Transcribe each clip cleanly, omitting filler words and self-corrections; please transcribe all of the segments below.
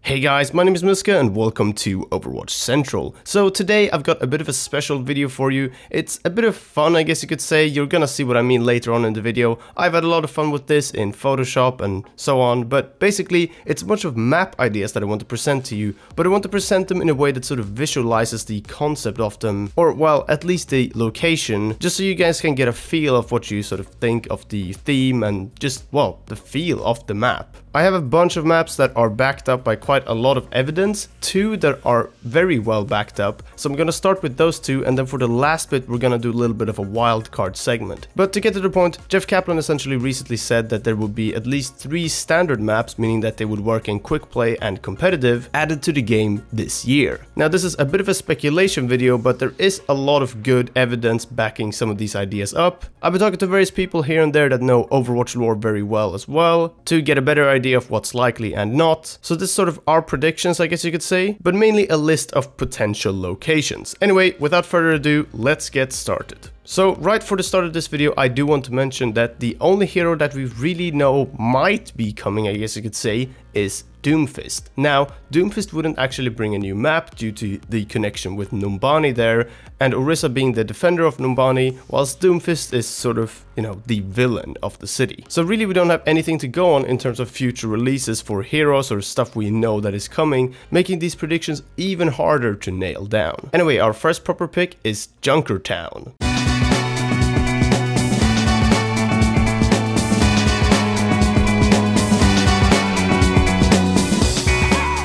Hey guys, my name is Muska and welcome to Overwatch Central. So today I've got a bit of a special video for you. It's a bit of fun, I guess you could say. You're gonna see what I mean later on in the video. I've had a lot of fun with this in Photoshop and so on, but basically it's a bunch of map ideas that I want to present to you, but I want to present them in a way that sort of visualizes the concept of them, or well, at least the location, just so you guys can get a feel of what you sort of think of the theme and just, well, the feel of the map. I have a bunch of maps that are backed up by quite a lot of evidence, two that are very well backed up, so I'm gonna start with those two, and then for the last bit we're gonna do a little bit of a wildcard segment. But to get to the point, Jeff Kaplan essentially recently said that there would be at least 3 standard maps, meaning that they would work in quick play and competitive, added to the game this year. Now this is a bit of a speculation video, but there is a lot of good evidence backing some of these ideas up. I've been talking to various people here and there that know Overwatch lore very well as well, to get a better idea of what's likely and not. So this is sort of our predictions, I guess you could say, but mainly a list of potential locations. Anyway, without further ado, let's get started. So right for the start of this video, I do want to mention that the only hero that we really know might be coming, I guess you could say, is Doomfist. Now, Doomfist wouldn't actually bring a new map due to the connection with Numbani there, and Orisa being the defender of Numbani, whilst Doomfist is sort of, you know, the villain of the city. So really we don't have anything to go on in terms of future releases for heroes or stuff we know that is coming, making these predictions even harder to nail down. Anyway, our first proper pick is Junkertown.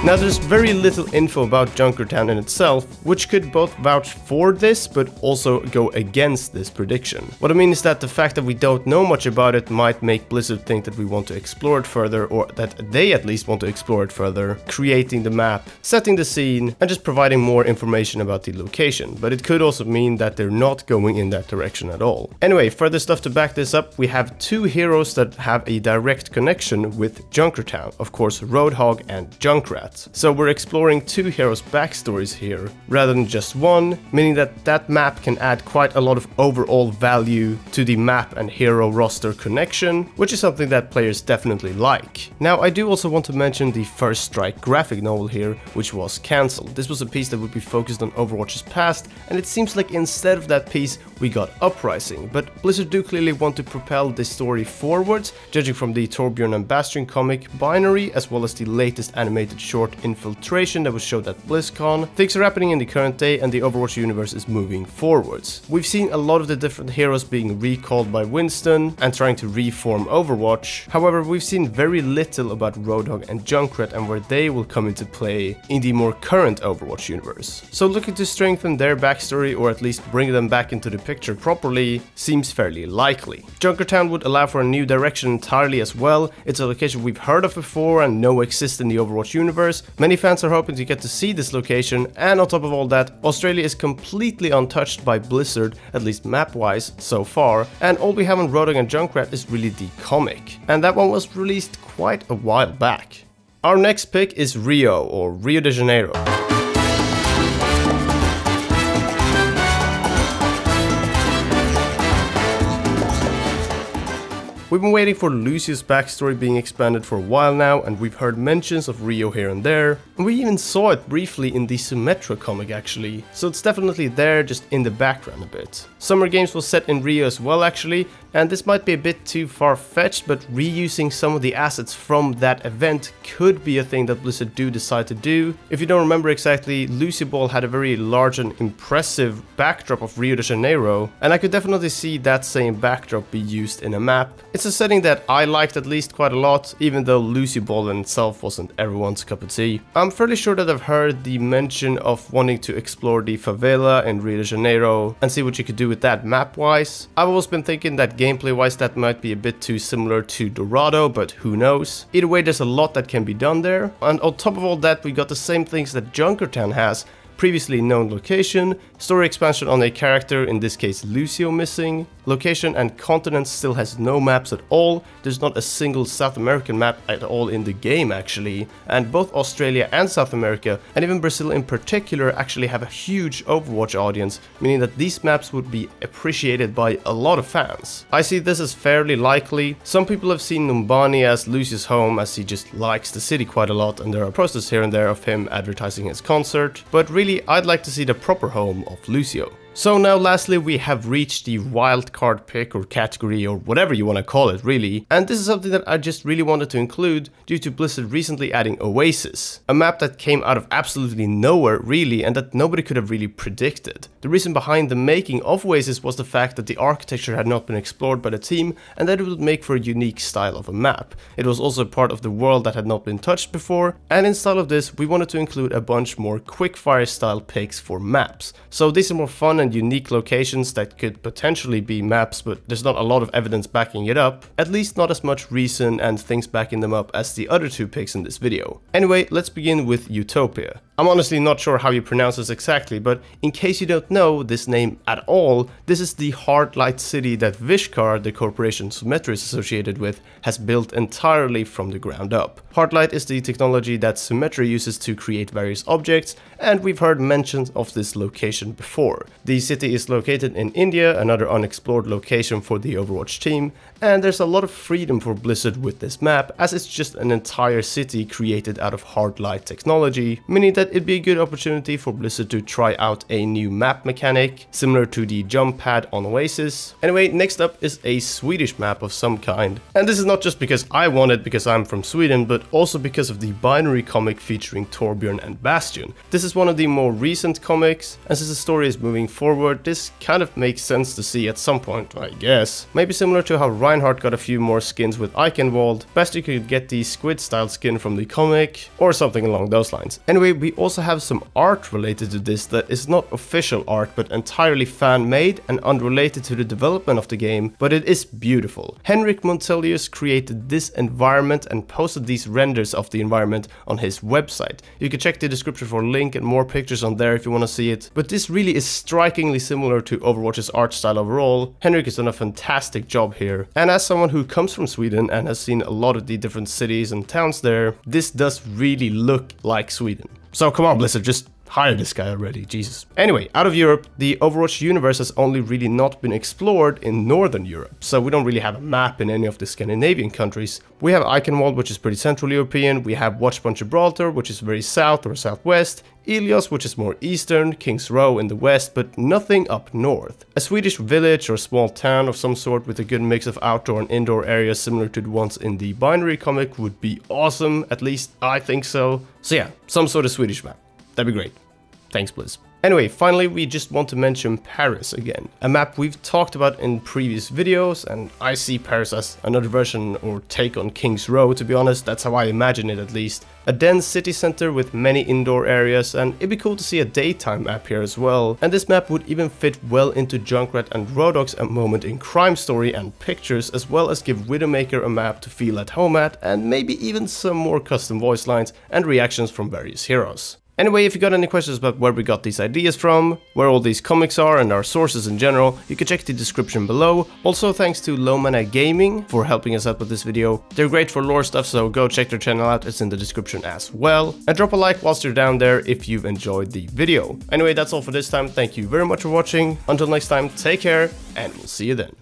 Now there's very little info about Junkertown in itself, which could both vouch for this but also go against this prediction. What I mean is that the fact that we don't know much about it might make Blizzard think that we want to explore it further, or that they at least want to explore it further, creating the map, setting the scene, and just providing more information about the location. But it could also mean that they're not going in that direction at all. Anyway, further stuff to back this up, we have 2 heroes that have a direct connection with Junkertown, of course Roadhog and Junkrat. So we're exploring 2 heroes' backstories here, rather than just one, meaning that that map can add quite a lot of overall value to the map and hero roster connection, which is something that players definitely like. Now I do also want to mention the First Strike graphic novel here, which was cancelled. This was a piece that would be focused on Overwatch's past, and it seems like instead of that piece we got Uprising, but Blizzard do clearly want to propel this story forwards, judging from the Torbjorn and Bastion comic Binary, as well as the latest animated short Infiltration that was showed at BlizzCon. Things are happening in the current day and the Overwatch universe is moving forwards. We've seen a lot of the different heroes being recalled by Winston and trying to reform Overwatch. However, we've seen very little about Roadhog and Junkrat and where they will come into play in the more current Overwatch universe. So looking to strengthen their backstory, or at least bring them back into the picture properly, seems fairly likely. Junkertown would allow for a new direction entirely as well. It's a location we've heard of before and know exists in the Overwatch universe. Many fans are hoping to get to see this location, and on top of all that, Australia is completely untouched by Blizzard, at least map-wise, so far, and all we have on Roadhog and Junkrat is really the comic, and that one was released quite a while back. Our next pick is Rio, or Rio de Janeiro. We've been waiting for Lucio's backstory being expanded for a while now, and we've heard mentions of Rio here and there, and we even saw it briefly in the Symmetra comic actually, so it's definitely there, just in the background a bit. Summer Games was set in Rio as well actually, and this might be a bit too far-fetched, but reusing some of the assets from that event could be a thing that Blizzard do decide to do. If you don't remember exactly, Lucio Ball had a very large and impressive backdrop of Rio de Janeiro, and I could definitely see that same backdrop be used in a map. It's a setting that I liked at least quite a lot, even though Lucio Ball in itself wasn't everyone's cup of tea. I'm fairly sure that I've heard the mention of wanting to explore the favela in Rio de Janeiro and see what you could do with that map-wise. I've always been thinking that gameplay-wise that might be a bit too similar to Dorado, but who knows. Either way, there's a lot that can be done there, and on top of all that we got the same things that Junkertown has, previously known location, story expansion on a character, in this case Lucio, missing, location and continent still has no maps at all, there's not a single South American map at all in the game actually, and both Australia and South America, and even Brazil in particular, actually have a huge Overwatch audience, meaning that these maps would be appreciated by a lot of fans. I see this as fairly likely. Some people have seen Numbani as Lucio's home, as he just likes the city quite a lot, and there are posters here and there of him advertising his concert, but really I'd like to see the proper home of Lucio. So now lastly we have reached the wildcard pick or category or whatever you want to call it really, and this is something that I just really wanted to include due to Blizzard recently adding Oasis, a map that came out of absolutely nowhere really and that nobody could have really predicted. The reason behind the making of Oasis was the fact that the architecture had not been explored by the team and that it would make for a unique style of a map. It was also part of the world that had not been touched before, and instead of this we wanted to include a bunch more quickfire style picks for maps. So these are more fun and unique locations that could potentially be maps, but there's not a lot of evidence backing it up, at least not as much reason and things backing them up as the other two picks in this video. Anyway, let's begin with Utopaea. I'm honestly not sure how you pronounce this exactly, but in case you don't know this name at all, this is the hard light city that Vishkar, the corporation Symmetry is associated with, has built entirely from the ground up. Hard light is the technology that Symmetry uses to create various objects, and we've heard mentions of this location before. The city is located in India, another unexplored location for the Overwatch team, and there's a lot of freedom for Blizzard with this map, as it's just an entire city created out of hard light technology, meaning that it'd be a good opportunity for Blizzard to try out a new map mechanic, similar to the jump pad on Oasis. Anyway, next up is a Swedish map of some kind. And this is not just because I want it because I'm from Sweden, but also because of the binary comic featuring Torbjörn and Bastion. This is one of the more recent comics, and since the story is moving forward, this kind of makes sense to see at some point, I guess. Maybe similar to how Reinhardt got a few more skins with Eichenwald, Bastion could get the squid style skin from the comic, or something along those lines. Anyway, we also have some art related to this that is not official art but entirely fan-made and unrelated to the development of the game, but it is beautiful. Henrik Montelius created this environment and posted these renders of the environment on his website. You can check the description for a link and more pictures on there if you want to see it, but this really is strikingly similar to Overwatch's art style overall. Henrik has done a fantastic job here, and as someone who comes from Sweden and has seen a lot of the different cities and towns there, this does really look like Sweden. So come on Blizzard, just hire this guy already, Jesus. Anyway, out of Europe, the Overwatch universe has only really not been explored in Northern Europe, so we don't really have a map in any of the Scandinavian countries. We have Eichenwald, which is pretty Central European, we have Watchpoint Gibraltar, which is very south or southwest, Ilios, which is more eastern, King's Row in the west, but nothing up north. A Swedish village or small town of some sort with a good mix of outdoor and indoor areas similar to the ones in the binary comic would be awesome, at least I think so. So yeah, some sort of Swedish map. That'd be great. Thanks, Blizz. Anyway, finally we just want to mention Paris again, a map we've talked about in previous videos, and I see Paris as another version or take on King's Row, to be honest. That's how I imagine it at least. A dense city center with many indoor areas, and it'd be cool to see a daytime map here as well. And this map would even fit well into Junkrat and Rodok's A Moment in Crime story and pictures, as well as give Widowmaker a map to feel at home at, and maybe even some more custom voice lines and reactions from various heroes. Anyway, if you got any questions about where we got these ideas from, where all these comics are and our sources in general, you can check the description below. Also thanks to Lomana Gaming for helping us out with this video. They're great for lore stuff, so go check their channel out, it's in the description as well. And drop a like whilst you're down there if you've enjoyed the video. Anyway, that's all for this time, thank you very much for watching. Until next time, take care, and we'll see you then.